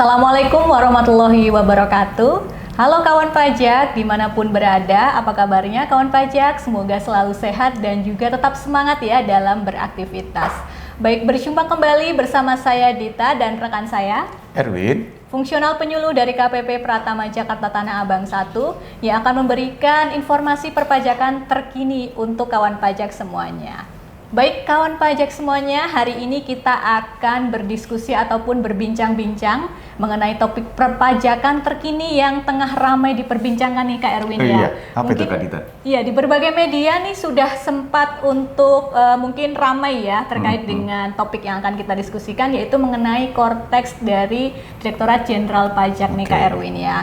Assalamualaikum warahmatullahi wabarakatuh. Halo kawan pajak, dimanapun berada, apa kabarnya kawan pajak? Semoga selalu sehat dan juga tetap semangat ya dalam beraktivitas. Baik, berjumpa kembali bersama saya Dita dan rekan saya Erwin, fungsional penyuluh dari KPP Pratama Jakarta Tanah Abang 1 yang akan memberikan informasi perpajakan terkini untuk kawan pajak semuanya. Baik kawan pajak semuanya, hari ini kita akan berdiskusi ataupun berbincang-bincang mengenai topik perpajakan terkini yang tengah ramai diperbincangkan nih Kak Erwin ya. Iya, apa mungkin, itu Kak Dita? Iya, di berbagai media nih sudah sempat untuk mungkin ramai ya terkait dengan topik yang akan kita diskusikan, yaitu mengenai korteks dari Direktorat Jenderal Pajak nih Kak Erwin ya.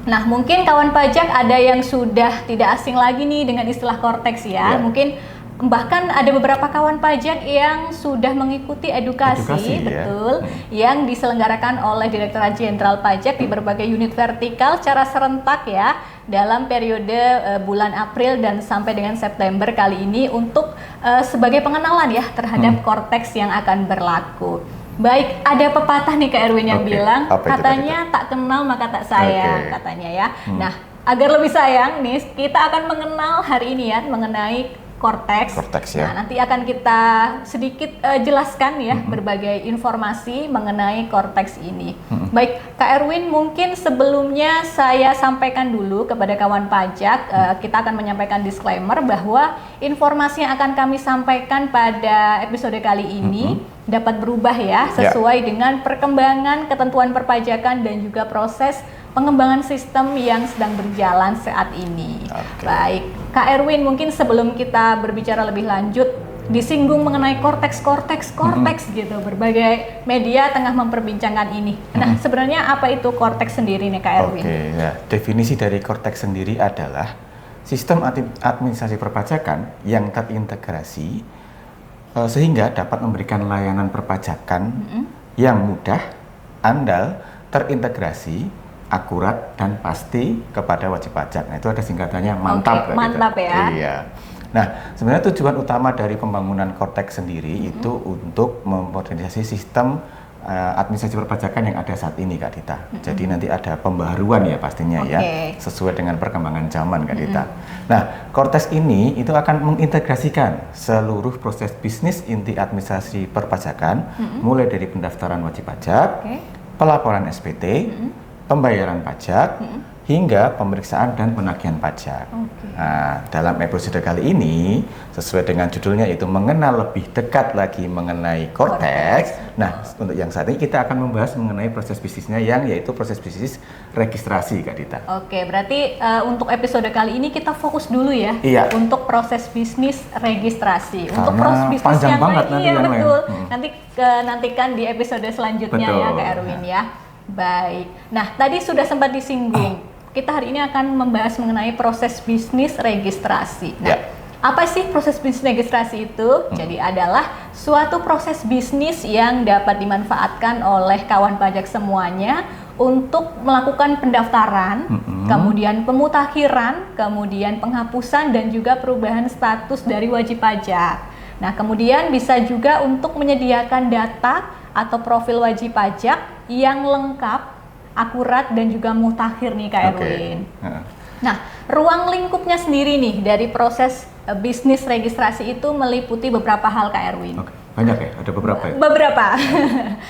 Nah, mungkin kawan pajak ada yang sudah tidak asing lagi nih dengan istilah korteks ya. Mungkin bahkan ada beberapa kawan pajak yang sudah mengikuti edukasi betul yang diselenggarakan oleh Direktorat Jenderal Pajak di berbagai unit vertikal secara serentak ya dalam periode bulan April dan sampai dengan September kali ini untuk sebagai pengenalan ya terhadap korteks yang akan berlaku. Baik, ada pepatah nih Kak Erwin yang bilang katanya tak kenal maka tak sayang katanya ya. Nah, agar lebih sayang nih kita akan mengenal hari ini ya mengenai korteks ya. Nah, nanti akan kita sedikit jelaskan ya berbagai informasi mengenai korteks ini. Baik, Kak Erwin, mungkin sebelumnya saya sampaikan dulu kepada kawan pajak, kita akan menyampaikan disclaimer bahwa informasi yang akan kami sampaikan pada episode kali ini dapat berubah ya sesuai dengan perkembangan ketentuan perpajakan dan juga proses pengembangan sistem yang sedang berjalan saat ini. Baik, Kak Erwin, mungkin sebelum kita berbicara lebih lanjut, disinggung mengenai korteks gitu, berbagai media tengah memperbincangkan ini. Nah, sebenarnya apa itu korteks sendiri nih Kak Erwin? Definisi dari korteks sendiri adalah sistem administrasi perpajakan yang terintegrasi sehingga dapat memberikan layanan perpajakan yang mudah, andal, terintegrasi, akurat dan pasti kepada wajib pajak. Nah, itu ada singkatannya mantap. Mantap gitu. Ya. Iya. Nah, sebenarnya tujuan utama dari pembangunan korteks sendiri itu untuk memodernisasi sistem administrasi perpajakan yang ada saat ini Kak Dita. Jadi nanti ada pembaharuan ya pastinya ya, sesuai dengan perkembangan zaman Kak Dita. Nah, korteks ini itu akan mengintegrasikan seluruh proses bisnis inti administrasi perpajakan, mulai dari pendaftaran wajib pajak, pelaporan SPT, pembayaran pajak, hingga pemeriksaan dan penagihan pajak. Nah, dalam episode kali ini, sesuai dengan judulnya itu mengenal lebih dekat lagi mengenai korteks. Nah, untuk yang saat ini kita akan membahas mengenai proses bisnisnya yang yaitu proses bisnis registrasi Kak Dita. Oke, berarti untuk episode kali ini kita fokus dulu ya untuk proses bisnis registrasi. Untuk proses bisnis yang lain, iya betul. Nanti nantikan di episode selanjutnya ya Kak Erwin ya. Baik, nah tadi sudah sempat disinggung, kita hari ini akan membahas mengenai proses bisnis registrasi. Nah, apa sih proses bisnis registrasi itu? Jadi adalah suatu proses bisnis yang dapat dimanfaatkan oleh kawan pajak semuanya untuk melakukan pendaftaran, kemudian pemutakhiran, kemudian penghapusan dan juga perubahan status dari wajib pajak. Nah, kemudian bisa juga untuk menyediakan data atau profil wajib pajak yang lengkap, akurat dan juga mutakhir nih Kak Erwin. Nah, ruang lingkupnya sendiri nih dari proses bisnis registrasi itu meliputi beberapa hal Kak Erwin. Banyak ya? Ada beberapa ya? Beberapa.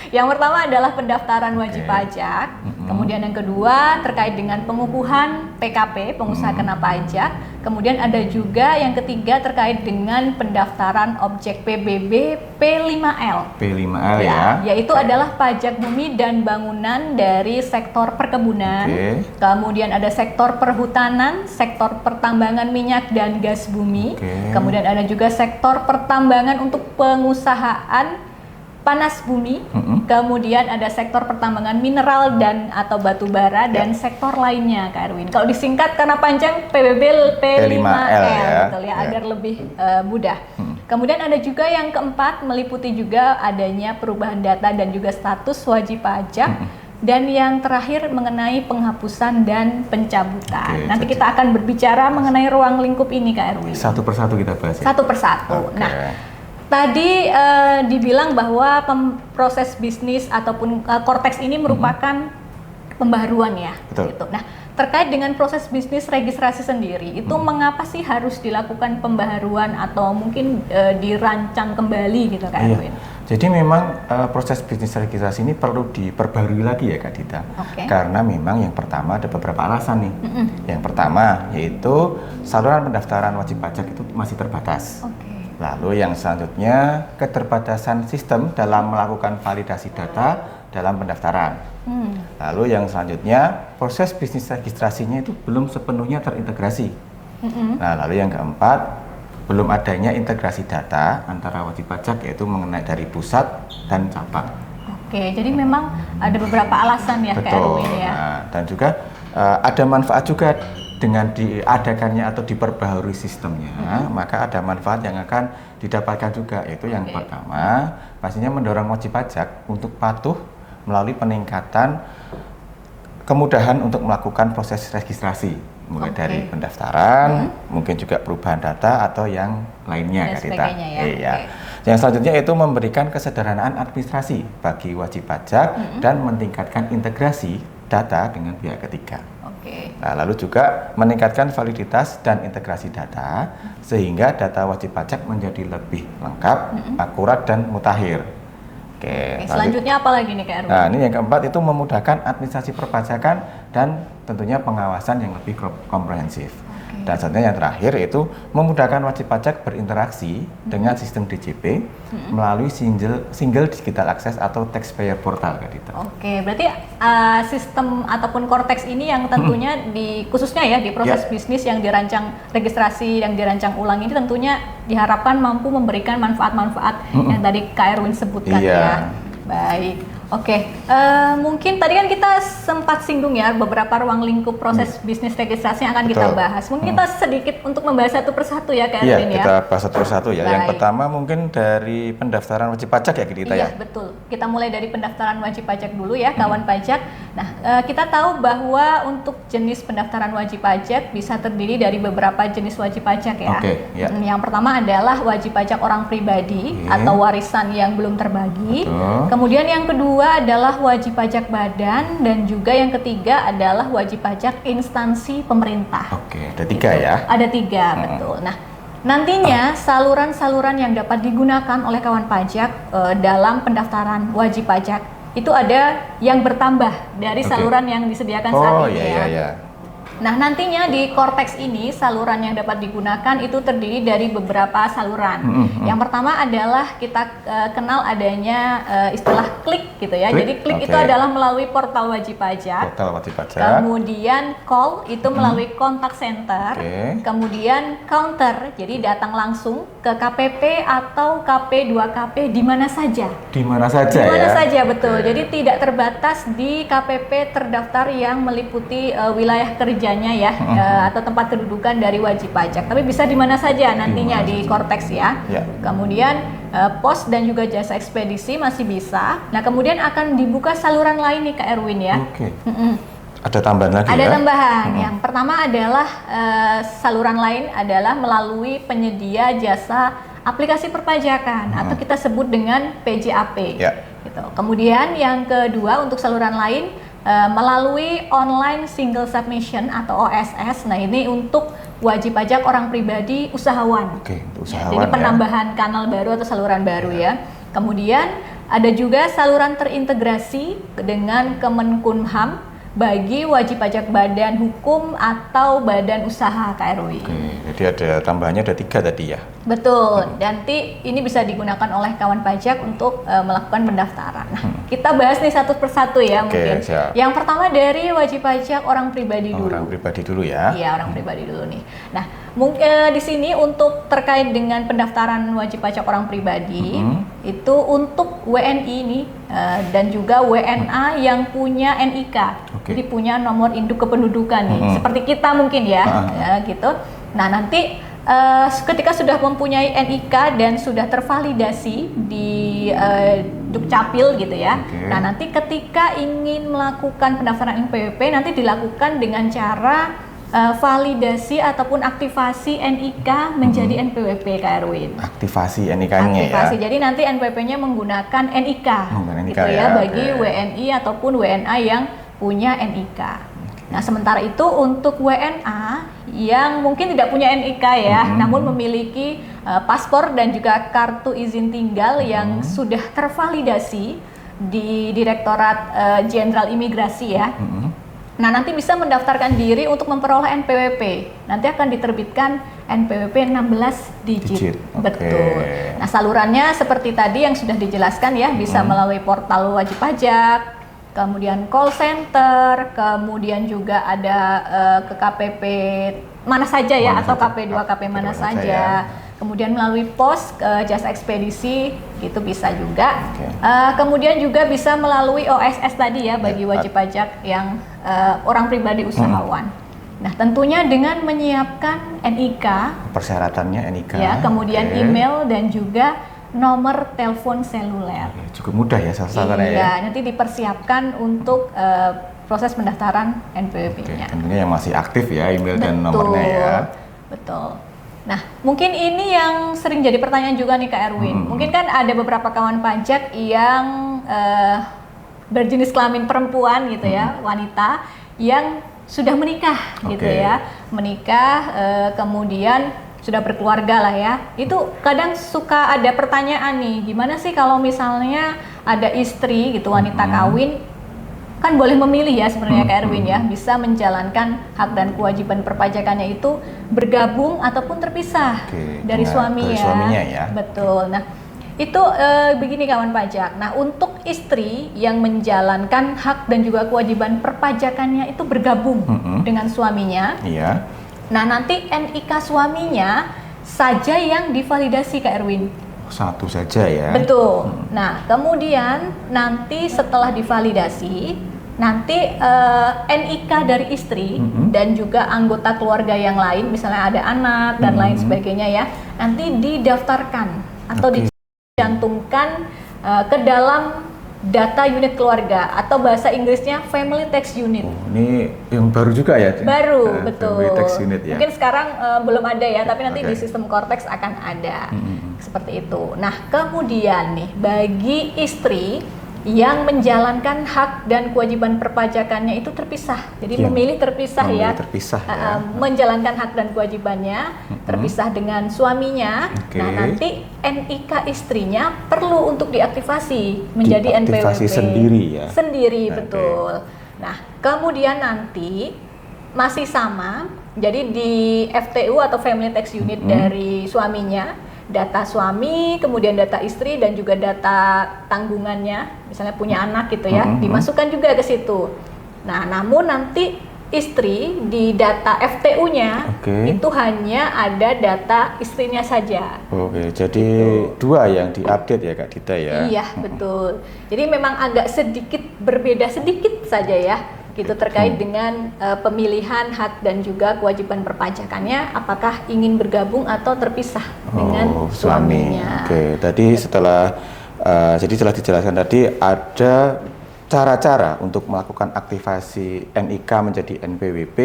Yang pertama adalah pendaftaran wajib pajak. Kemudian yang kedua terkait dengan pengukuhan PKP, pengusaha kena pajak. Kemudian ada juga yang ketiga terkait dengan pendaftaran objek PBB P5L. P5L ya. Yaitu adalah pajak bumi dan bangunan dari sektor perkebunan. Kemudian ada sektor perhutanan, sektor pertambangan minyak dan gas bumi. Kemudian ada juga sektor pertambangan untuk pengusahaan panas bumi, kemudian ada sektor pertambangan mineral dan atau batu bara dan sektor lainnya Kak Erwin. Kalau disingkat karena panjang PBB P5L betul ya, agar lebih mudah. Kemudian ada juga yang keempat meliputi juga adanya perubahan data dan juga status wajib pajak. Dan yang terakhir mengenai penghapusan dan pencabutan. Nanti kita akan berbicara mengenai ruang lingkup ini Kak Erwin. Satu persatu kita bahas ya? Satu persatu. Nah, Tadi dibilang bahwa proses bisnis ataupun Cortex ini merupakan pembaharuan ya. Betul. Gitu. Nah, terkait dengan proses bisnis registrasi sendiri, itu mengapa sih harus dilakukan pembaharuan atau mungkin dirancang kembali gitu Kak Erwin? Jadi memang proses bisnis registrasi ini perlu diperbarui lagi ya Kak Dita. Karena memang yang pertama ada beberapa alasan nih. Yang pertama yaitu saluran pendaftaran wajib pajak itu masih terbatas. Lalu yang selanjutnya keterbatasan sistem dalam melakukan validasi data dalam pendaftaran. Lalu yang selanjutnya proses bisnis registrasinya itu belum sepenuhnya terintegrasi. Nah, lalu yang keempat belum adanya integrasi data antara wajib pajak yaitu mengenai dari pusat dan cabang. Oke, jadi memang ada beberapa alasan ya Kak Erwin ya. Nah, dan juga ada manfaat juga dengan diadakannya atau diperbaharui sistemnya, maka ada manfaat yang akan didapatkan juga, yaitu yang pertama pastinya mendorong wajib pajak untuk patuh melalui peningkatan kemudahan untuk melakukan proses registrasi, mulai dari pendaftaran, mungkin juga perubahan data atau yang lainnya Kak Dita. Yang selanjutnya itu memberikan kesederhanaan administrasi bagi wajib pajak dan meningkatkan integrasi data dengan pihak ketiga. Nah, lalu juga meningkatkan validitas dan integrasi data sehingga data wajib pajak menjadi lebih lengkap, akurat dan mutakhir. Selanjutnya apa lagi nih Kak Erwin? Nah, ini yang keempat itu memudahkan administrasi perpajakan dan tentunya pengawasan yang lebih komprehensif. Dan selanjutnya yang terakhir yaitu memudahkan wajib pajak berinteraksi dengan sistem DJP melalui single digital access atau taxpayer portal Kak Dita. Oke, berarti sistem ataupun Cortex ini yang tentunya khususnya ya di proses bisnis yang dirancang registrasi yang dirancang ulang ini tentunya diharapkan mampu memberikan manfaat-manfaat yang tadi Kak Erwin sebutkan ya. Baik. Oke, mungkin tadi kan kita sempat singgung ya beberapa ruang lingkup proses bisnis registrasi yang akan kita bahas. Mungkin kita sedikit untuk membahas satu persatu ya Kak Erwin ya. Kita bahas satu persatu ya. Yang pertama mungkin dari pendaftaran wajib pajak ya kita ya. Iya betul. Kita mulai dari pendaftaran wajib pajak dulu ya kawan pajak. Nah, kita tahu bahwa untuk jenis pendaftaran wajib pajak bisa terdiri dari beberapa jenis wajib pajak ya. Yang pertama adalah wajib pajak orang pribadi atau warisan yang belum terbagi. Kemudian yang kedua adalah wajib pajak badan dan juga yang ketiga adalah wajib pajak instansi pemerintah. Ada tiga ya? Ada tiga, betul. Nah, nantinya saluran-saluran yang dapat digunakan oleh kawan pajak dalam pendaftaran wajib pajak itu ada yang bertambah dari saluran yang disediakan saat ini ya. Nah, nantinya di Cortex ini saluran yang dapat digunakan itu terdiri dari beberapa saluran. Yang pertama adalah kita kenal adanya istilah klik gitu ya. Jadi klik itu adalah melalui portal wajib pajak. Kemudian call itu melalui kontak center. Kemudian counter, jadi datang langsung ke KPP atau KP2KP di mana saja. Di mana saja Di mana saja, betul. Jadi tidak terbatas di KPP terdaftar yang meliputi wilayah kerja ya, atau tempat kedudukan dari wajib pajak, tapi bisa di mana saja nantinya di Cortex ya. Kemudian pos dan juga jasa ekspedisi masih bisa. Nah, kemudian akan dibuka saluran lain nih Kak Erwin ya. Ada tambahan lagi ya? Ada tambahan. Yang pertama adalah saluran lain adalah melalui penyedia jasa aplikasi perpajakan atau kita sebut dengan PJAP. Gitu. Kemudian yang kedua untuk saluran lain melalui online single submission atau OSS. Nah, ini untuk wajib pajak orang pribadi usahawan. Usahawan jadi penambahan kanal baru atau saluran baru ya. Kemudian ada juga saluran terintegrasi dengan Kemenkumham bagi wajib pajak badan hukum atau badan usaha Kak Erwin. Jadi ada tambahannya ada 3 tadi ya? Betul, nanti ini bisa digunakan oleh kawan pajak untuk melakukan pendaftaran. Nah, kita bahas nih satu persatu ya mungkin. Yang pertama dari wajib pajak orang pribadi dulu. Orang pribadi dulu ya? Iya, orang pribadi dulu nih. Nah, mungkin di sini untuk terkait dengan pendaftaran wajib pajak orang pribadi, itu untuk WNI nih dan juga WNA yang punya NIK. Jadi punya nomor induk kependudukan nih, seperti kita mungkin ya, gitu. Nah, nanti ketika sudah mempunyai NIK dan sudah tervalidasi di Dukcapil gitu ya. Nah, nanti ketika ingin melakukan pendaftaran NPWP nanti dilakukan dengan cara validasi ataupun aktivasi NIK menjadi NPWP, Kak Erwin. Aktivasi NIK-nya ya. Aktivasi. Jadi nanti NPWP-nya menggunakan NIK, gitu ya, bagi WNI ataupun WNA yang punya NIK. Nah, sementara itu untuk WNA yang mungkin tidak punya NIK ya, namun memiliki paspor dan juga kartu izin tinggal yang sudah tervalidasi di Direktorat Jenderal Imigrasi ya. Nah, nanti bisa mendaftarkan diri untuk memperoleh NPWP. Nanti akan diterbitkan NPWP 16 digit. Betul. Nah, salurannya seperti tadi yang sudah dijelaskan ya, bisa melalui portal wajib pajak, kemudian call center, kemudian juga ada ke KPP mana saja ya, atau KP2 KP mana saja. Kemudian melalui pos jasa ekspedisi itu bisa juga. Kemudian juga bisa melalui OSS tadi ya, bagi wajib pajak yang orang pribadi usahawan. Nah, tentunya dengan menyiapkan NIK, persyaratannya NIK ya, kemudian email dan juga nomor telepon seluler. Cukup mudah ya sasarannya ya. Nanti dipersiapkan untuk proses pendaftaran NPWP-nya. Tentunya yang masih aktif ya, email dan nomornya ya. Betul. Nah, mungkin ini yang sering jadi pertanyaan juga nih Kak Erwin. Mungkin kan ada beberapa kawan pajak yang berjenis kelamin perempuan gitu ya, wanita yang sudah menikah gitu ya. Menikah kemudian sudah berkeluarga lah ya. Itu kadang suka ada pertanyaan nih, gimana sih kalau misalnya ada istri gitu, wanita kawin, kan boleh memilih ya sebenarnya Kak Erwin ya, bisa menjalankan hak dan kewajiban perpajakannya itu bergabung ataupun terpisah dari suaminya ya. Betul. Nah, itu begini kawan pajak. Nah, untuk istri yang menjalankan hak dan juga kewajiban perpajakannya itu bergabung dengan suaminya. Iya. Nah, nanti NIK suaminya saja yang divalidasi Kak Erwin. Satu saja ya. Betul. Nah, kemudian nanti setelah divalidasi, nanti NIK dari istri dan juga anggota keluarga yang lain, misalnya ada anak dan lain sebagainya ya, nanti didaftarkan atau dicantumkan ke dalam data unit keluarga atau bahasa Inggrisnya Family Tax Unit. Ini yang baru juga ya? Baru, betul. Family Tax Unit ya. Mungkin sekarang belum ada ya, tapi nanti di sistem Cortex akan ada. Seperti itu. Nah, kemudian nih bagi istri yang menjalankan hak dan kewajiban perpajakannya itu terpisah. Jadi memilih terpisah ya. Menjalankan hak dan kewajibannya terpisah dengan suaminya. Nah, nanti NIK istrinya perlu untuk diaktifasi menjadi NPWP. Aktivasi sendiri ya. Sendiri, betul. Nah, kemudian nanti masih sama. Jadi di FTU atau Family Tax Unit dari suaminya, data suami, kemudian data istri dan juga data tanggungannya, misalnya punya anak gitu ya, dimasukkan juga ke situ. Nah, namun nanti istri di data FTU-nya itu hanya ada data istrinya saja. Jadi dua yang diupdate ya Kak Dita ya. Iya, betul. Jadi memang agak sedikit berbeda sedikit saja ya, gitu terkait dengan pemilihan hak dan juga kewajiban perpajakannya, apakah ingin bergabung atau terpisah dengan suaminya. Tadi setelah jadi telah dijelaskan tadi ada cara-cara untuk melakukan aktivasi NIK menjadi NPWP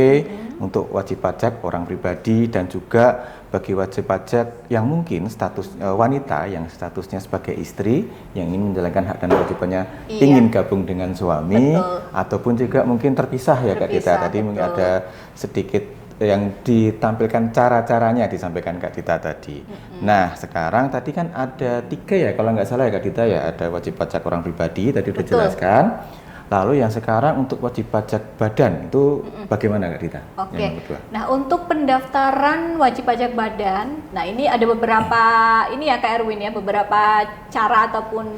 untuk wajib pajak orang pribadi dan juga bagi wajib pajak yang mungkin status wanita yang statusnya sebagai istri yang ingin menjalankan hak dan kewajibannya, ingin gabung dengan suami, ataupun juga mungkin terpisah ya Kak Dita. Tadi mungkin ada sedikit yang ditampilkan cara-caranya disampaikan Kak Dita tadi. Nah, sekarang tadi kan ada 3 ya kalau nggak salah ya Kak Dita ya, ada wajib pajak orang pribadi tadi udah jelaskan. Lalu yang sekarang untuk wajib pajak badan itu bagaimana Kak Dita? Nah, untuk pendaftaran wajib pajak badan, nah ini ada beberapa ini ya Kak Erwin ya, beberapa cara ataupun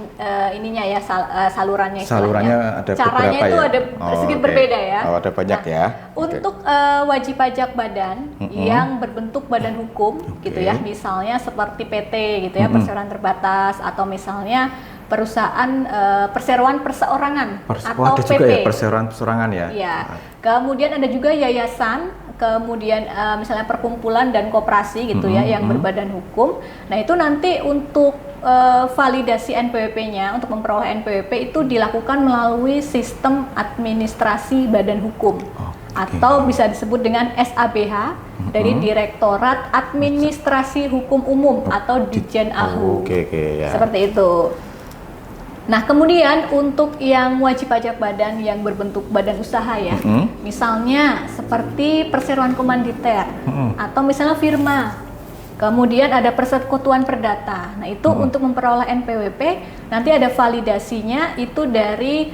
ininya ya salurannya. Salurannya ada caranya beberapa itu ya? ada sedikit berbeda ya. Ada banyak ya. Untuk wajib pajak badan yang berbentuk badan hukum gitu ya, misalnya seperti PT gitu ya, perseroan terbatas, atau misalnya perusahaan perseroan perseorangan atau ada PP. juga ya perseroan perseorangan ya. Iya. Kemudian ada juga yayasan, kemudian misalnya perkumpulan dan koperasi gitu ya yang berbadan hukum. Nah, itu nanti untuk validasi NPWP-nya, untuk memperoleh NPWP itu dilakukan melalui sistem administrasi badan hukum. atau bisa disebut dengan SABH dari Direktorat Administrasi Hukum Umum atau Ditjen AHU. Ya. Seperti itu. Nah, kemudian untuk yang wajib pajak badan yang berbentuk badan usaha ya, misalnya seperti perseroan komanditer atau misalnya firma, kemudian ada persekutuan perdata. Nah, itu untuk memperoleh NPWP nanti ada validasinya itu dari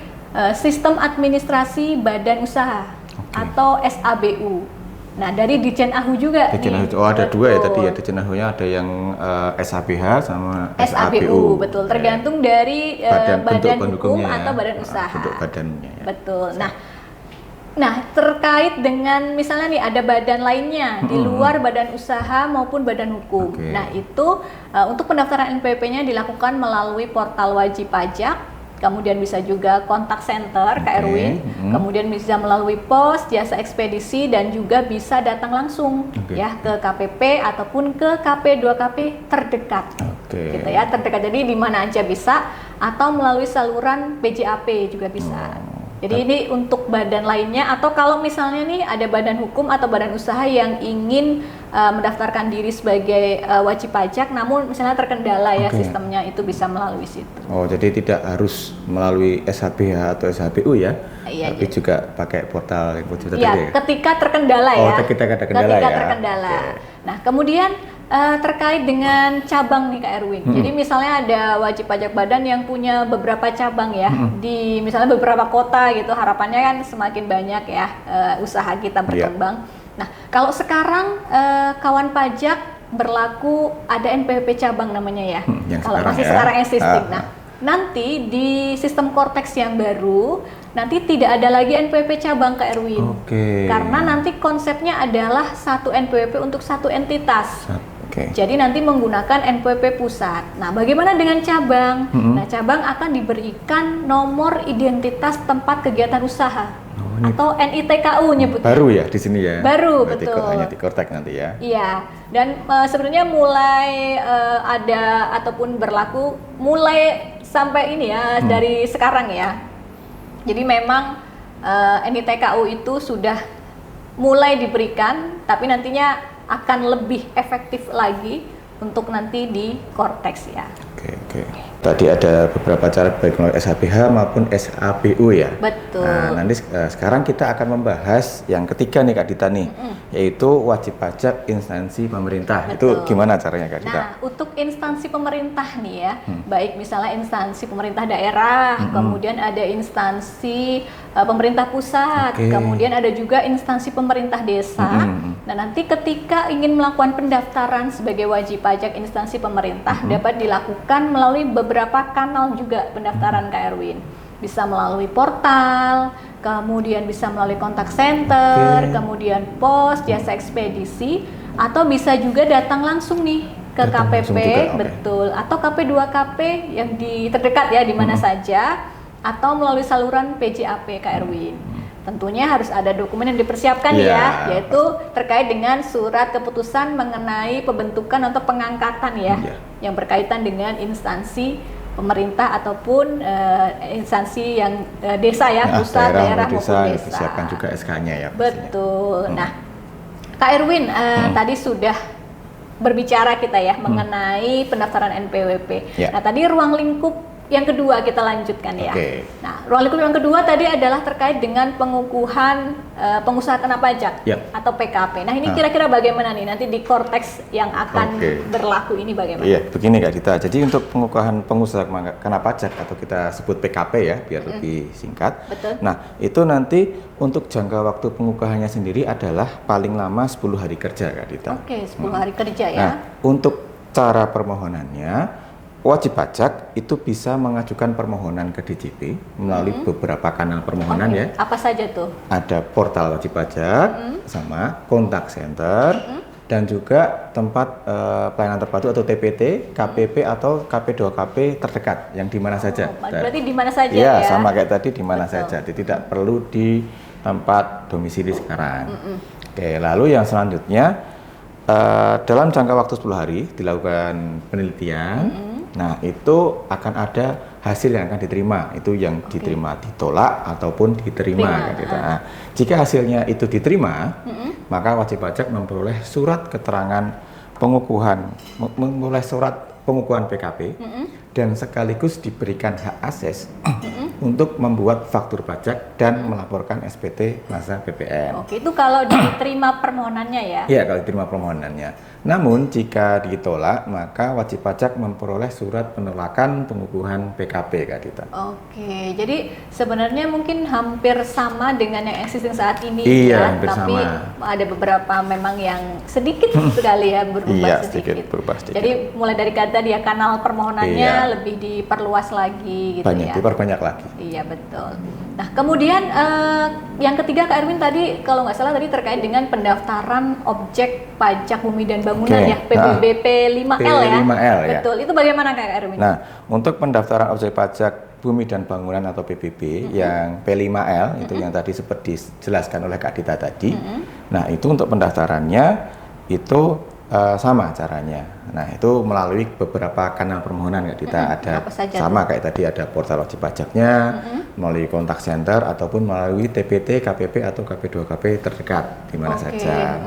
sistem administrasi badan usaha atau SABU. Nah, dari Ditjen AHU juga. Ditjen AHU. Oh, ada dua ya tadi ya. Ditjen AHU-nya ada yang SABH sama SABU. Betul, tergantung dari badan hukum atau badan usaha. Bentuk badannya ya. Betul. Nah, terkait dengan misalnya nih ada badan lainnya di luar badan usaha maupun badan hukum. Nah, itu untuk pendaftaran NPWP-nya dilakukan melalui portal wajib pajak. Kemudian bisa juga kontak center Kak Erwin, kemudian bisa melalui pos, jasa ekspedisi, dan juga bisa datang langsung ya ke KPP ataupun ke KP2KP terdekat. Gitu ya, terdekat. Jadi di mana aja bisa, atau melalui saluran PJAP juga bisa. Jadi ini untuk badan lainnya, atau kalau misalnya nih ada badan hukum atau badan usaha yang ingin mendaftarkan diri sebagai wajib pajak, namun misalnya terkendala ya sistemnya, itu bisa melalui situ. Oh, jadi tidak harus melalui SHBH atau SHBU ya, tapi juga pakai portal yang tadi ya. Ketika terkendala ya. Ketika terkendala ya. Terkendala. Nah, kemudian terkait dengan cabang nih Kak Erwin. Jadi misalnya ada wajib pajak badan yang punya beberapa cabang ya di misalnya beberapa kota gitu. Harapannya kan semakin banyak ya usaha kita berkembang. Nah, kalau sekarang kawan pajak berlaku ada NPWP cabang namanya ya. Kalau masih sekarang existing. Nah, nanti di sistem Kortex yang baru nanti tidak ada lagi NPWP cabang Kak Erwin. Karena nanti konsepnya adalah satu NPWP untuk satu entitas. Jadi nanti menggunakan NPWP pusat. Nah, bagaimana dengan cabang? Nah, cabang akan diberikan nomor identitas tempat kegiatan usaha atau NITKU nyebutnya. Baru ya di sini ya. Baru, berarti betul. Hanya di Kortex nanti ya. Iya. Dan sebenarnya mulai ada ataupun berlaku mulai sampai ini ya dari sekarang ya. Jadi memang NITKU itu sudah mulai diberikan, tapi nantinya akan lebih efektif lagi untuk nanti di Kortex ya. Tadi ada beberapa cara baik melalui SHBH maupun SABU ya. Betul. Nah, nanti sekarang kita akan membahas yang ketiga nih Kak Dita nih, yaitu wajib pajak instansi pemerintah. Betul. Itu gimana caranya Kak Dita? Nah, untuk instansi pemerintah nih ya, baik misalnya instansi pemerintah daerah, kemudian ada instansi pemerintah pusat, kemudian ada juga instansi pemerintah desa. Nah, nanti ketika ingin melakukan pendaftaran sebagai wajib pajak instansi pemerintah dapat dilakukan melalui beberapa kanal juga pendaftaran Kak Erwin. Bisa melalui portal, kemudian bisa melalui kontak center, kemudian pos, jasa ekspedisi, atau bisa juga datang langsung nih ke KPP, betul, atau KP2KP yang di terdekat ya di mana saja, atau melalui saluran PJAP Kak Erwin. Tentunya harus ada dokumen yang dipersiapkan ya, yaitu terkait dengan surat keputusan mengenai pembentukan atau pengangkatan ya, yang berkaitan dengan instansi pemerintah ataupun instansi yang desa ya, pusat, daerah maupun desa. Dipersiapkan juga SK-nya ya. Betul. Nah, Kak Erwin tadi sudah berbicara kita ya mengenai pendaftaran NPWP. Nah, tadi ruang lingkup yang kedua kita lanjutkan ya. Nah, ruang lingkup yang kedua tadi adalah terkait dengan pengukuhan pengusaha kena pajak atau PKP. Nah, ini kira-kira bagaimana nih nanti di Kortex yang akan berlaku ini bagaimana? Iya, begini Kak Dita. Jadi untuk pengukuhan pengusaha kena pajak atau kita sebut PKP ya, biar lebih singkat. Betul. Nah, itu nanti untuk jangka waktu pengukuhannya sendiri adalah paling lama 10 hari kerja Kak Dita. 10 hari kerja ya. Nah, untuk cara permohonannya, wajib pajak itu bisa mengajukan permohonan ke DJP melalui beberapa kanal permohonan ya. Apa saja tuh? Ada portal wajib pajak, sama kontak center, dan juga tempat pelayanan terpadu atau TPT, KPP atau KP2KP terdekat yang di mana saja. Berarti di mana saja ya? Sama kayak tadi di mana saja. Jadi tidak perlu di tempat domisili sekarang. Lalu yang selanjutnya dalam jangka waktu 10 hari dilakukan penelitian. Nah, itu akan ada hasil yang akan diterima, itu yang diterima ditolak ataupun diterima Kak Dita. Nah, jika hasilnya itu diterima, maka wajib pajak memperoleh surat keterangan pengukuhan, memperoleh surat pengukuhan PKP dan sekaligus diberikan hak akses untuk membuat faktur pajak dan melaporkan SPT masa PPN. Oke, itu kalau diterima permohonannya ya? Iya, kalau diterima permohonannya. Namun jika ditolak, maka wajib pajak memperoleh surat penolakan pengukuhan PKP, Kak Dita. Oke, jadi sebenarnya mungkin hampir sama dengan yang existing saat ini Iya, ya, hampir tapi sama. ada beberapa memang yang sedikit sekali ya berubah Iya, sedikit. berubah sedikit. Jadi mulai dari kata dia kanal permohonannya Iya. lebih diperluas lagi gitu Banyak, ya. diperbanyak lagi. Iya betul. Nah kemudian yang ketiga Kak Erwin tadi kalau nggak salah tadi terkait dengan pendaftaran objek pajak bumi dan bangunan Oke. ya PBB P5L ya. P5L ya. Betul. Itu bagaimana Kak Erwin? Nah, untuk pendaftaran objek pajak bumi dan bangunan atau PBB yang P5L itu yang tadi seperti dijelaskan oleh Kak Dita tadi. Nah, itu untuk pendaftarannya itu sama caranya. Nah, itu melalui beberapa kanal permohonan Kak Dita. Ada Apa saja sama kayak tadi, ada portal wajib pajaknya, melalui kontak center ataupun melalui TPT, KPP atau KP2KP terdekat di mana Oke, saja.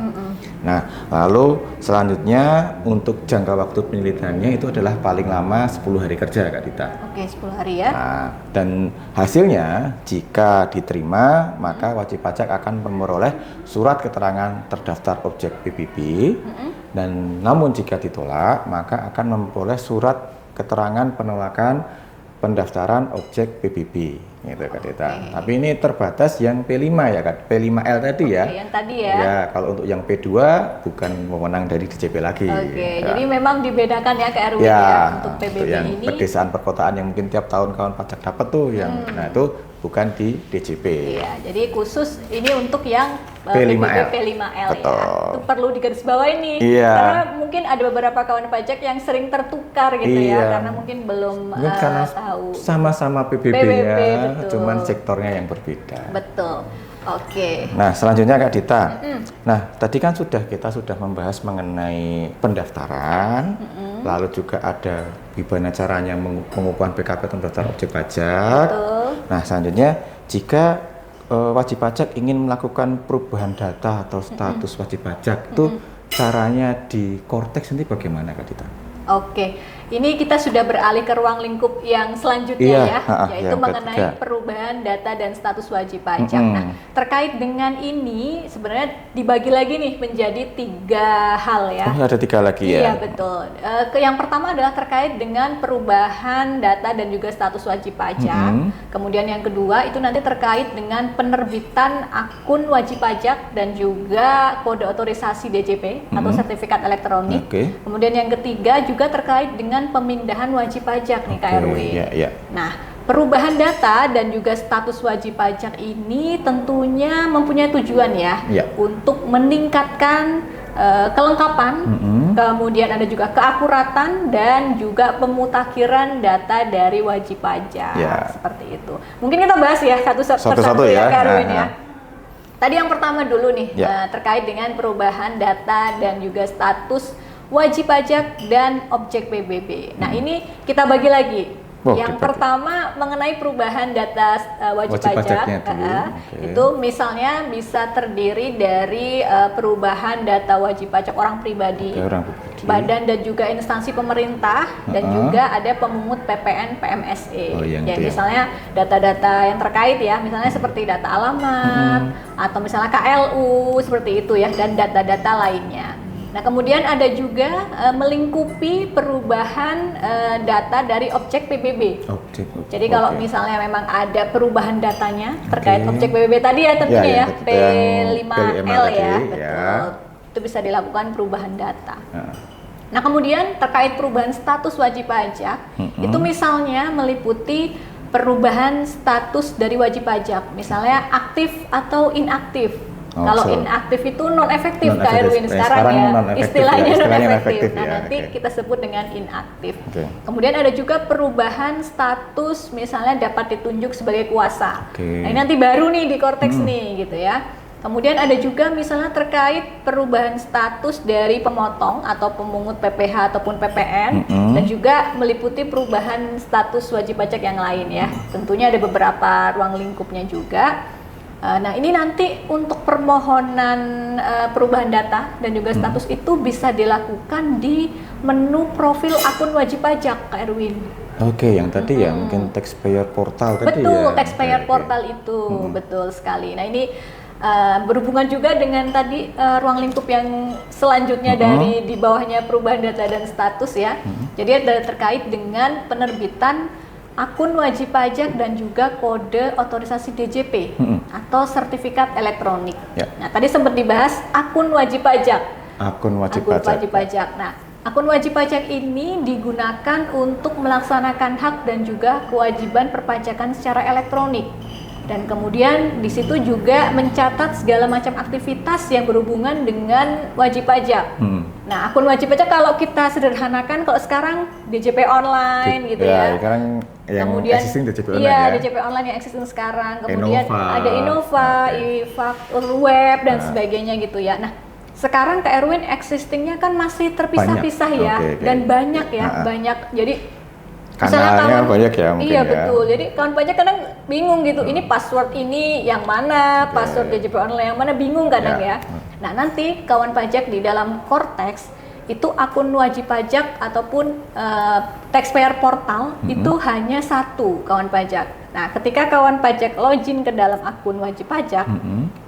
Nah, lalu selanjutnya untuk jangka waktu penyelidikannya itu adalah paling lama 10 hari kerja Kak Dita. Oke, 10 hari ya. Nah, dan hasilnya jika diterima, maka wajib pajak akan memperoleh surat keterangan terdaftar objek PBB. Dan namun jika ditolak, maka akan memperoleh surat keterangan penolakan pendaftaran objek PBB, gitu Kak Dita. Tapi ini terbatas yang P5 ya Kak, P5L tadi ya. Oke, yang tadi ya. Ya, kalau untuk yang P2 bukan wewenang dari DJP lagi. Oke, Ya. jadi memang dibedakan ya Kak Erwin Ya, ya untuk PBB untuk yang ini. pedesaan perkotaan yang mungkin tiap tahun kawan pajak dapat tuh yang nah itu bukan di DJP. Iya, jadi khusus ini untuk yang P5L. P5L Betul. ya. Itu perlu digarisbawahi nih. Iya. Karena mungkin ada beberapa kawan pajak yang sering tertukar gitu ya, Iya. karena mungkin belum Mungkin karena tahu. sama-sama PBB, PBB-nya, betul. cuman sektornya yang berbeda. Betul. Oke. Nah, selanjutnya Kak Dita. Nah, tadi kan kita sudah membahas mengenai pendaftaran, lalu juga ada gimana caranya pengukuhan PKP atau pendaftaran objek pajak. Betul. Nah, selanjutnya jika wajib pajak ingin melakukan perubahan data atau status wajib pajak, itu caranya di Kortex nanti bagaimana Kak Dita? Oke, ini kita sudah beralih ke ruang lingkup yang selanjutnya Iya, ya, yaitu yang mengenai ketiga. perubahan data dan status wajib pajak. Nah, terkait dengan ini sebenarnya dibagi lagi nih menjadi 3 hal ya. Oh, ada 3 lagi ya? Iya betul. Yang pertama adalah terkait dengan perubahan data dan juga status wajib pajak. Kemudian yang kedua itu nanti terkait dengan penerbitan akun wajib pajak dan juga kode otorisasi DJP atau sertifikat elektronik. Oke. Kemudian yang ketiga juga terkait dengan pemindahan wajib pajak nih Kak Erwin. Iya, iya. Nah, perubahan data dan juga status wajib pajak ini tentunya mempunyai tujuan ya, Iya. untuk meningkatkan kelengkapan, kemudian ada juga keakuratan dan juga pemutakhiran data dari wajib pajak, Ya. seperti itu. Mungkin kita bahas ya Satu-satu persatu ya. Kak Erwin Nah, ya. Tadi yang pertama dulu nih, Ya. terkait dengan perubahan data dan juga status wajib pajak dan objek PBB. Nah ini kita bagi lagi. Oh, Yang dibagi. pertama mengenai perubahan data wajib Wajib pajak, pajaknya dulu, oke. itu misalnya bisa terdiri dari perubahan data wajib pajak orang pribadi, Oke, orang pribadi. badan dan juga instansi pemerintah, dan juga ada pemungut PPN PMSE. Oh, yang Ya, itu ya. misalnya data-data yang terkait ya, misalnya seperti data alamat atau misalnya KLU seperti itu ya, dan data-data lainnya. Nah, kemudian ada juga melingkupi perubahan data dari objek PBB. Objek. Jadi kalau oke. misalnya memang ada perubahan datanya terkait Oke. objek PBB tadi ya tentunya Ya, ya, yang P5L P5L ya, tadi, betul. ya. Itu bisa dilakukan perubahan data. Nah, Nah, kemudian terkait perubahan status wajib pajak, itu misalnya meliputi perubahan status dari wajib pajak, misalnya aktif atau inaktif. Oh, Kalau so- inaktif itu non efektif Kak Non-efektif. Erwin sekarang Sekarang ya, non-efektif ya, istilahnya non istilahnya efektif. non-efektif Nah, ya, nanti oke. kita sebut dengan inaktif. Oke. Kemudian ada juga perubahan status misalnya dapat ditunjuk sebagai kuasa. Oke. Nah, ini nanti baru nih di Kortex nih gitu ya. Kemudian ada juga misalnya terkait perubahan status dari pemotong atau pemungut PPh ataupun PPN, dan juga meliputi perubahan status wajib pajak yang lain ya. Tentunya ada beberapa ruang lingkupnya juga. Nah ini nanti untuk permohonan perubahan data dan juga status itu bisa dilakukan di menu profil akun wajib pajak, Kak Erwin. Oke, yang tadi ya mungkin taxpayer portal tadi ya. Betul, taxpayer portal itu, betul sekali. Nah ini berhubungan juga dengan tadi ruang lingkup yang selanjutnya dari di bawahnya perubahan data dan status ya. Jadi ada terkait dengan penerbitan akun wajib pajak dan juga kode otorisasi DJP atau sertifikat elektronik. Ya. Nah tadi sempat dibahas akun wajib pajak. Akun wajib Akun pajak. wajib pajak. Nah, akun wajib pajak ini digunakan untuk melaksanakan hak dan juga kewajiban perpajakan secara elektronik. Dan kemudian di situ juga mencatat segala macam aktivitas yang berhubungan dengan wajib pajak. Nah, akun wajib pajak kalau kita sederhanakan, kalau sekarang DJP online gitu ya. Sekarang yang Kemudian existing DJP online iya, ya. DJP online yang existing sekarang. Kemudian Innova. ada Innova, e-faktur web dan sebagainya gitu ya. Nah, sekarang Kak Erwin existingnya kan masih terpisah-pisah ya, Oke. dan banyak ya, banyak. Jadi Kanalnya banyak ya mungkin iya ya. betul. Jadi kawan pajak kadang bingung gitu. Ini password ini yang mana, password DJP online yang mana, bingung kadang ya. Nah nanti kawan pajak di dalam Cortex itu akun wajib pajak ataupun taxpayer portal itu hanya satu kawan pajak. Nah ketika kawan pajak login ke dalam akun wajib pajak,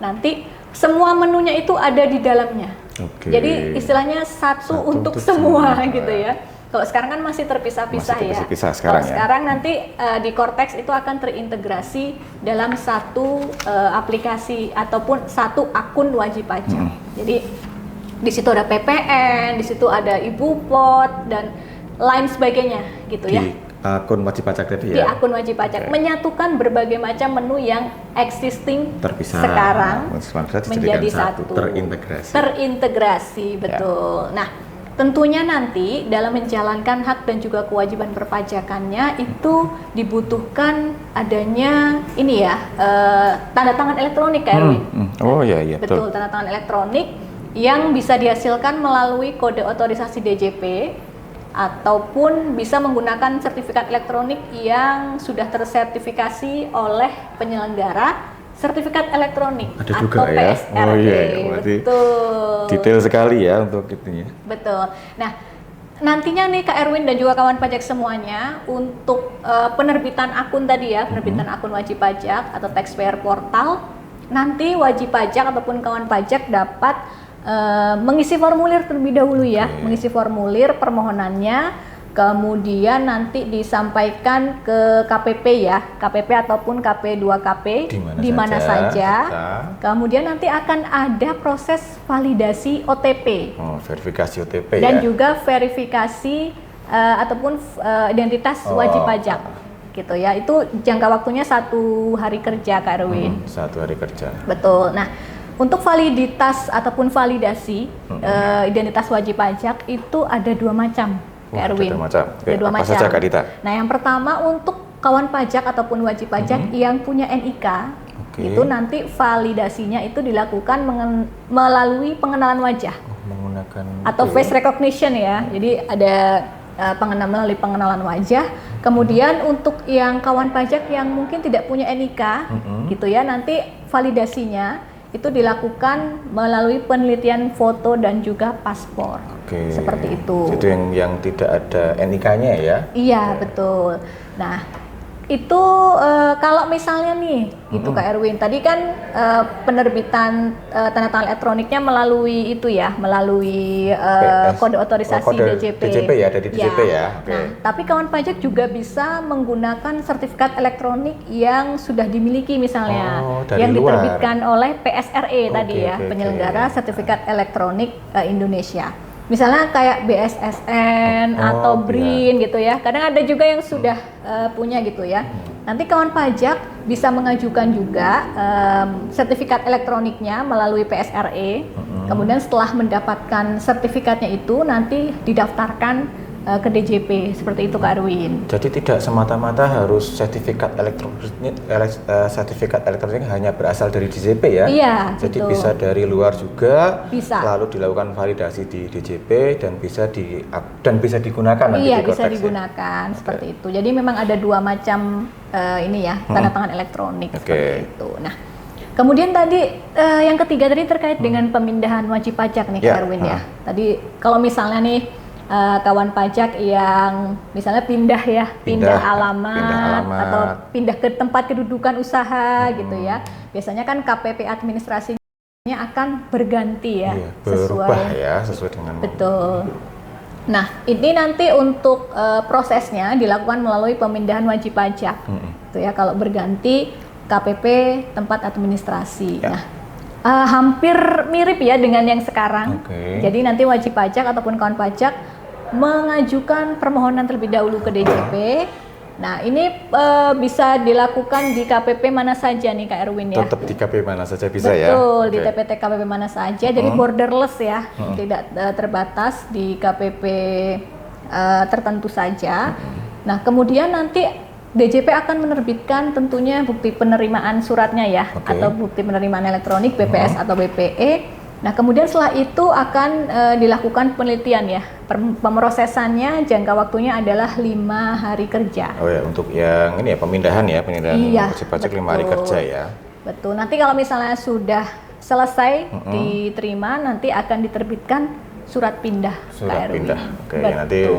nanti semua menunya itu ada di dalamnya. Oke. Jadi istilahnya satu untuk semua gitu ya. Kalau sekarang kan masih terpisah-pisah ya. Sekarang ya. Sekarang nanti di Cortex itu akan terintegrasi dalam satu aplikasi ataupun satu akun wajib pajak. Jadi di situ ada PPN, di situ ada Ibupot dan lain sebagainya gitu ya. Di akun wajib pajak tadi ya. Di akun wajib pajak menyatukan berbagai macam menu yang existing Terpisah. sekarang menjadi satu. Terintegrasi. Terintegrasi betul. Nah tentunya nanti dalam menjalankan hak dan juga kewajiban perpajakannya itu dibutuhkan adanya ini ya tanda tangan elektronik Kak Erwin. Oh iya Betul, tanda tangan elektronik yang bisa dihasilkan melalui kode otorisasi DJP ataupun bisa menggunakan sertifikat elektronik yang sudah tersertifikasi oleh penyelenggara sertifikat elektronik ada juga atau ya. PSRE. Oh iya, berarti betul. detail sekali ya untuk itunya. Betul. Nah, nantinya nih Kak Erwin dan juga kawan pajak semuanya untuk penerbitan akun tadi ya, penerbitan akun wajib pajak atau taxpayer portal, nanti wajib pajak ataupun kawan pajak dapat mengisi formulir terlebih dahulu ya, mengisi formulir permohonannya. Kemudian nanti disampaikan ke KPP ya, KPP ataupun KP2KP di mana saja. Kemudian nanti akan ada proses validasi OTP. Oh, verifikasi OTP dan ya. juga verifikasi ataupun identitas wajib pajak. Gitu ya. Itu jangka waktunya 1 hari kerja Kak Erwin. 1 hari kerja. Betul. Nah, untuk validitas ataupun validasi identitas wajib pajak itu ada 2 macam. Kak Erwin. Ada dua macam. Saja, Kak Dita? Nah, yang pertama untuk kawan pajak ataupun wajib pajak yang punya NIK, itu nanti validasinya itu dilakukan melalui pengenalan wajah. Menggunakan atau face recognition ya. Jadi ada melalui pengenalan wajah. Kemudian untuk yang kawan pajak yang mungkin tidak punya NIK, gitu ya, nanti validasinya itu dilakukan melalui penelitian foto dan juga paspor. Seperti itu. Itu yang tidak ada NIK-nya ya? Iya, betul. Nah, itu kalau misalnya nih, gitu Kak Erwin, tadi kan penerbitan tanda tangan elektroniknya melalui itu ya, melalui kode otorisasi DJP. DJP ya, dari DJP ya. Nah, tapi kawan pajak juga bisa menggunakan sertifikat elektronik yang sudah dimiliki misalnya, yang diterbitkan oleh PSRE tadi ya, penyelenggara sertifikat elektronik Indonesia. Misalnya kayak BSSN atau BRIN gitu ya. Kadang ada juga yang sudah punya gitu ya. Nanti kawan pajak bisa mengajukan juga sertifikat elektroniknya melalui PSRE. Kemudian setelah mendapatkan sertifikatnya itu nanti didaftarkan ke DJP, seperti itu Kak Erwin. Jadi tidak semata-mata harus sertifikat elektronik hanya berasal dari DJP ya. Iya. Jadi betul. bisa dari luar juga. Bisa. Lalu dilakukan validasi di DJP dan bisa digunakan nanti Iya, di bisa Cortex, digunakan seperti itu. Jadi memang ada 2 macam ini ya, tanda tangan elektronik seperti itu. Nah, kemudian tadi yang ketiga tadi terkait dengan pemindahan wajib pajak nih Kak Erwin ya. Tadi kalau misalnya nih kawan pajak yang misalnya pindah alamat atau pindah ke tempat kedudukan usaha gitu ya. Biasanya kan KPP administrasinya akan berganti ya, berubah sesuai dengan betul. Nah, ini nanti untuk prosesnya dilakukan melalui pemindahan wajib pajak. Itu ya, kalau berganti KPP tempat administrasi. Nah, hampir mirip ya dengan yang sekarang. Jadi nanti wajib pajak ataupun kawan pajak mengajukan permohonan terlebih dahulu ke DJP. Nah, ini bisa dilakukan di KPP mana saja nih Kak Erwin ya? Tetap di KPP mana saja bisa ya? ya? Betul, di TPT KPP mana saja, jadi borderless ya, tidak terbatas di KPP tertentu saja. Nah, kemudian nanti DJP akan menerbitkan tentunya bukti penerimaan suratnya ya, atau bukti penerimaan elektronik BPS atau BPE. Nah, kemudian setelah itu akan dilakukan penelitian ya. Pemrosesannya jangka waktunya adalah 5 hari kerja. Oh ya, untuk yang ini ya pemindahan wajib pajak 5 hari kerja ya. Betul. Nanti kalau misalnya sudah selesai diterima, nanti akan diterbitkan surat pindah. Surat pindah. Oke, nanti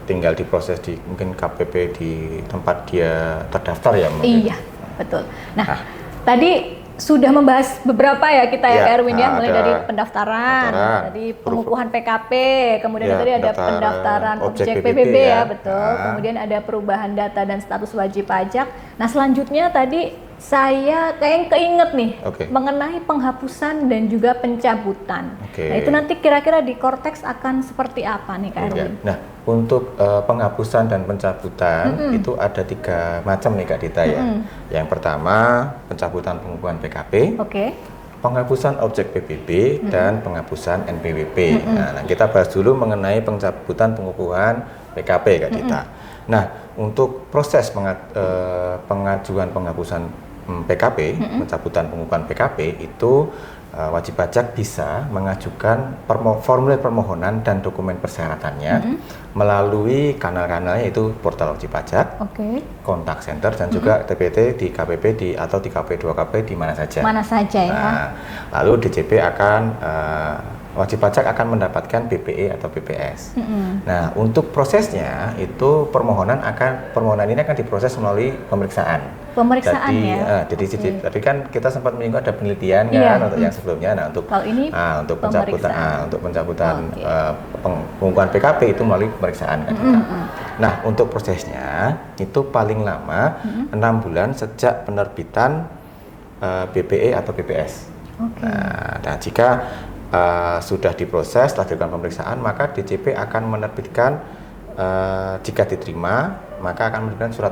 tinggal diproses di mungkin KPP di tempat dia terdaftar ya mungkin. Iya, betul. Nah, tadi sudah membahas beberapa ya kita ya Kak Erwin ya, mulai dari pendaftaran, tadi pengukuhan PKP, kemudian tadi ada pendaftaran objek PBB ya, betul. Kemudian ada perubahan data dan status wajib pajak. Nah, selanjutnya tadi saya keinget nih mengenai penghapusan dan juga pencabutan. Nah, itu nanti kira-kira di Cortex akan seperti apa nih Kak Erwin? Nah, untuk penghapusan dan pencabutan itu ada 3 macam nih Kak Dita ya. Yang pertama pencabutan pengukuhan PKP, penghapusan objek PBB dan penghapusan NPWP. Nah, kita bahas dulu mengenai pencabutan pengukuhan PKP Kak Dita. Nah, untuk proses pengajuan penghapusan PKP, pencabutan pengukuhan PKP itu wajib pajak bisa mengajukan formulir permohonan dan dokumen persyaratannya melalui kanal-kanalnya, yaitu portal wajib pajak, kontak center, dan juga TPT di KPP atau di KP2KP di mana saja. Mana saja ya. Nah, lalu DJP akan wajib pajak akan mendapatkan BPE atau BPS. Nah, untuk prosesnya itu permohonan ini akan diproses melalui pemeriksaan. Jadi tadi kan kita sempat menyinggung ada penelitian kan untuk yang sebelumnya. Nah, untuk untuk pencabutan pengukuhan PKP itu melalui pemeriksaan kan. Nah, untuk prosesnya itu paling lama 6 bulan sejak penerbitan BPE atau BPS. Nah, jika sudah diproses, setelah dilakukan pemeriksaan, maka DJP akan menerbitkan jika diterima, maka akan menerbitkan surat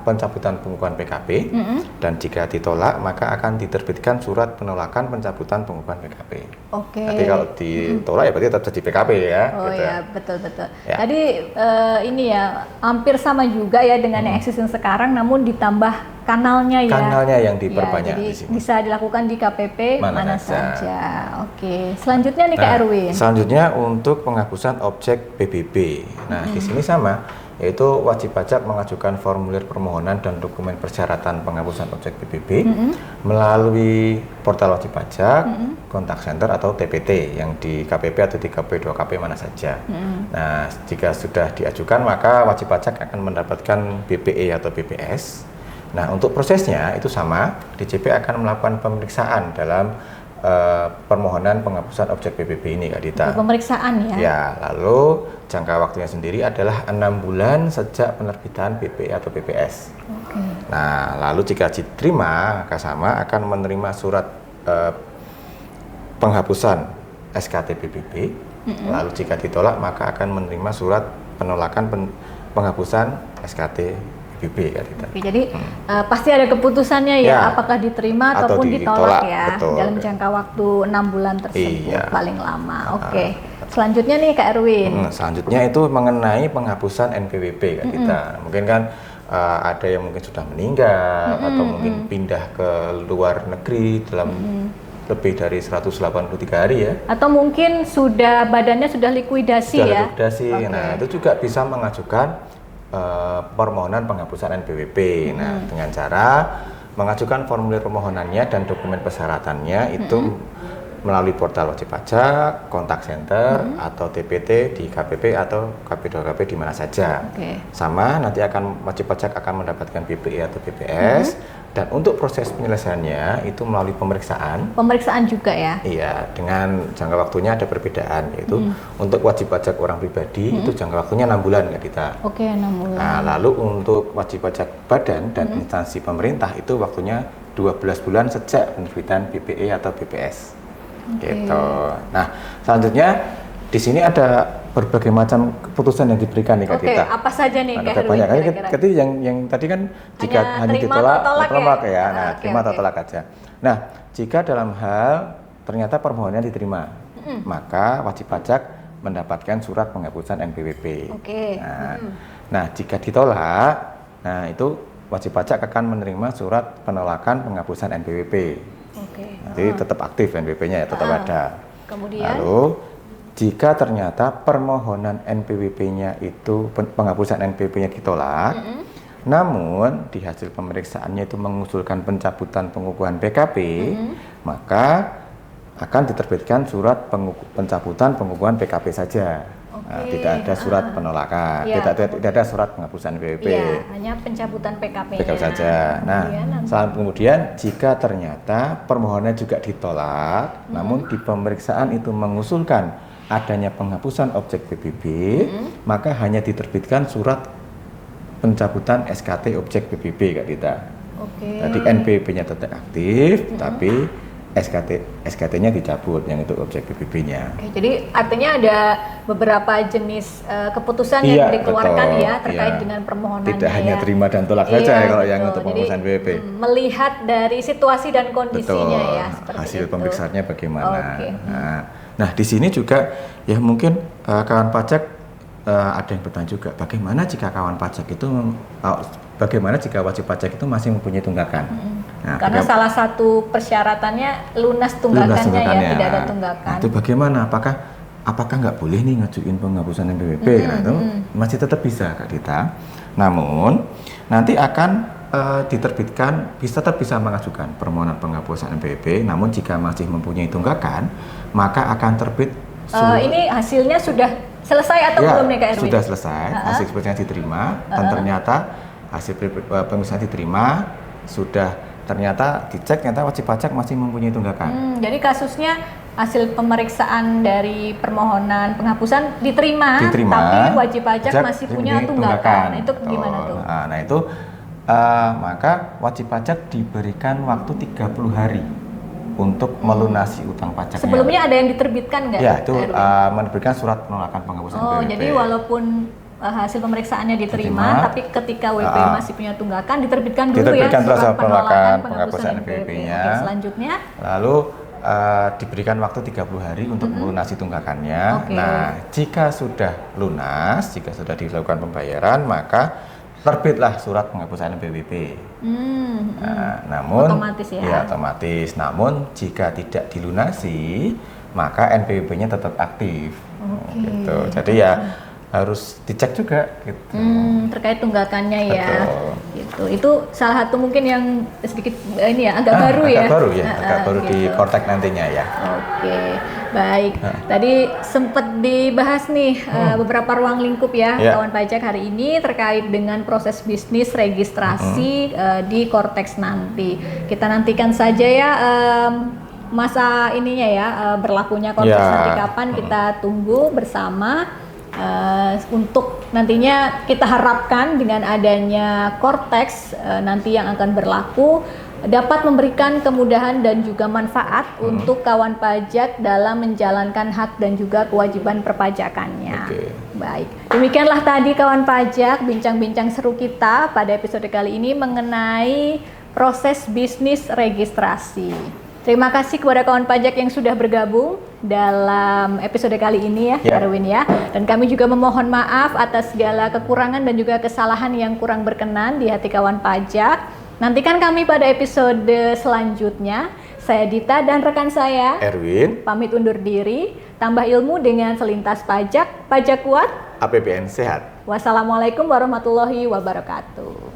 pencabutan pengukuhan PKP, dan jika ditolak, maka akan diterbitkan surat penolakan pencabutan pengukuhan PKP. Nanti kalau ditolak ya berarti tetap jadi PKP ya. Betul. Ya. Tadi ini ya hampir sama juga ya dengan yang existing sekarang, namun ditambah kanalnya ya. Kanalnya yang diperbanyak jadi di sini. bisa dilakukan di KPP mana saja. Selanjutnya nih Kak Erwin. Selanjutnya untuk penghapusan objek PBB. Nah, di sini sama, yaitu wajib pajak mengajukan formulir permohonan dan dokumen persyaratan penghapusan objek PBB melalui portal wajib pajak, kontak center atau TPT yang di KPP atau di KP2KP mana saja. Nah, jika sudah diajukan, maka wajib pajak akan mendapatkan BPE atau BPS. Nah, untuk prosesnya itu sama, DJP akan melakukan pemeriksaan dalam permohonan penghapusan objek PBB ini Kak Dita. Pemeriksaan ya? Ya, lalu jangka waktunya sendiri adalah 6 bulan sejak penerbitan BPE atau BPS. Nah, lalu jika diterima, maka sama akan menerima surat penghapusan SKT PBB. Lalu jika ditolak, maka akan menerima surat penolakan penghapusan SKT PBB Kak Dita. Jadi pasti ada keputusannya ya, apakah diterima ataupun ditolak ya, dalam jangka waktu 6 bulan tersebut paling lama. Selanjutnya nih Kak Erwin. Selanjutnya itu mengenai penghapusan NPWP Kak kita. Mungkin kan ada yang mungkin sudah meninggal atau mungkin pindah ke luar negeri dalam lebih dari 183 hari ya. Atau mungkin badannya sudah likuidasi ya. Likuidasi. Okay. Nah, itu juga bisa mengajukan permohonan penghapusan NPWP. Nah, dengan cara mengajukan formulir permohonannya dan dokumen persyaratannya itu melalui portal wajib pajak, kontak center atau TPT di KPP atau KP2KP di mana saja. Sama nanti wajib pajak akan mendapatkan BPI atau BPS. Dan untuk proses penyelesaiannya itu melalui pemeriksaan. Pemeriksaan juga ya? Iya, dengan jangka waktunya ada perbedaan, yaitu untuk wajib pajak orang pribadi itu jangka waktunya 6 bulan Kak Dita. Oke, 6 bulan. Nah, lalu untuk wajib pajak badan dan instansi pemerintah itu waktunya 12 bulan sejak penerbitan BPE atau BPS. Gitu. Nah, selanjutnya di sini ada berbagai macam keputusan yang diberikan nih Kak Dita. Apa saja nih Kak Erwin? Banyak. Ketika yang tadi kan jika hanya ditolak, tolak ya. Nah, terima atau tolak aja. Nah, jika dalam hal ternyata permohonannya diterima, maka wajib pajak mendapatkan surat penghapusan NPWP. Nah, jika ditolak, nah itu wajib pajak akan menerima surat penolakan penghapusan NPWP. Nanti tetap aktif NPWP-nya ya, tetap ada. Kemudian lalu jika ternyata permohonan NPWP-nya itu penghapusan NPWP-nya ditolak, namun di hasil pemeriksaannya itu mengusulkan pencabutan pengukuhan PKP, maka akan diterbitkan surat pencabutan pengukuhan PKP saja. Nah, tidak ada surat penolakan, tidak ada surat penghapusan NPWP. Hanya pencabutan PKP saja. Nah, kemudian jika ternyata permohonannya juga ditolak, namun di pemeriksaan itu mengusulkan adanya penghapusan objek PBB, maka hanya diterbitkan surat pencabutan SKT objek PBB Kak Dita. Jadi NPWP-nya tetap aktif, tapi SKT-nya dicabut yang itu objek PBB-nya. Jadi artinya ada beberapa jenis keputusan yang dikeluarkan terkait dengan permohonannya. Tidak hanya terima dan tolak saja kalau yang untuk penghapusan PBB. Melihat dari situasi dan kondisinya ya. Hasil pemeriksaannya bagaimana. Nah, di sini juga ya mungkin kawan pajak ada yang bertanya juga, bagaimana jika kawan pajak itu bagaimana jika wajib pajak itu masih mempunyai tunggakan? Nah, karena salah satu persyaratannya lunas tunggakannya ya, tidak ada tunggakan. Nah, itu bagaimana? Apakah nggak boleh nih ngajuin penghapusan NPWP? Nah, itu masih tetap bisa Kak Dita. Namun nanti akan diterbitkan, tetap bisa mengajukan permohonan penghapusan NPWP. Namun jika masih mempunyai tunggakan, maka akan terbit. Ini hasilnya sudah selesai atau belum nih Kak Erwin? Sudah selesai, hasil pemeriksaannya diterima dan ternyata hasil pemeriksaan diterima, sudah ternyata dicek ternyata wajib pajak masih mempunyai tunggakan. Jadi kasusnya hasil pemeriksaan dari permohonan penghapusan diterima tapi wajib pajak masih punya tunggakan. Itu gimana tuh? Nah itu maka wajib pajak diberikan waktu 30 hari untuk melunasi utang pajaknya. Sebelumnya ada yang diterbitkan nggak? Ya, itu menerbitkan surat penolakan penghapusan PWP. Jadi walaupun hasil pemeriksaannya diterima, tapi ketika WP masih punya tunggakan, diterbitkan dulu ya surat penolakan penghapusan NPWP-nya. Selanjutnya, lalu diberikan waktu 30 hari untuk melunasi tunggakannya. Nah, jika sudah lunas, jika sudah dilakukan pembayaran, maka terbitlah surat penghapusan NPWP. Namun otomatis ya? Ya, otomatis. Namun jika tidak dilunasi, maka NPWP-nya tetap aktif. Gitu. Jadi ya harus dicek juga gitu. Terkait tunggakannya ya. Gitu. Itu salah satu mungkin yang sedikit agak baru ya. Agak baru gitu. Di Kortek nantinya ya. Baik. Tadi sempat dibahas nih beberapa ruang lingkup ya kawan pajak hari ini terkait dengan proses bisnis registrasi di Kortex nanti. Kita nantikan saja ya masa ininya ya berlakunya Kortex nanti kapan, kita tunggu bersama. Untuk nantinya kita harapkan dengan adanya Kortex nanti yang akan berlaku dapat memberikan kemudahan dan juga manfaat untuk kawan pajak dalam menjalankan hak dan juga kewajiban perpajakannya. Baik, demikianlah tadi kawan pajak bincang-bincang seru kita pada episode kali ini mengenai proses bisnis registrasi. Terima kasih kepada kawan pajak yang sudah bergabung. dalam episode kali ini ya, Ya. Erwin ya. Dan kami juga memohon maaf atas segala kekurangan dan juga kesalahan yang kurang berkenan di hati kawan pajak. Nantikan kami pada episode selanjutnya. Saya Dita dan rekan saya Erwin, pamit undur diri. Tambah ilmu dengan selintas pajak, pajak kuat. APBN sehat. Wassalamualaikum warahmatullahi wabarakatuh.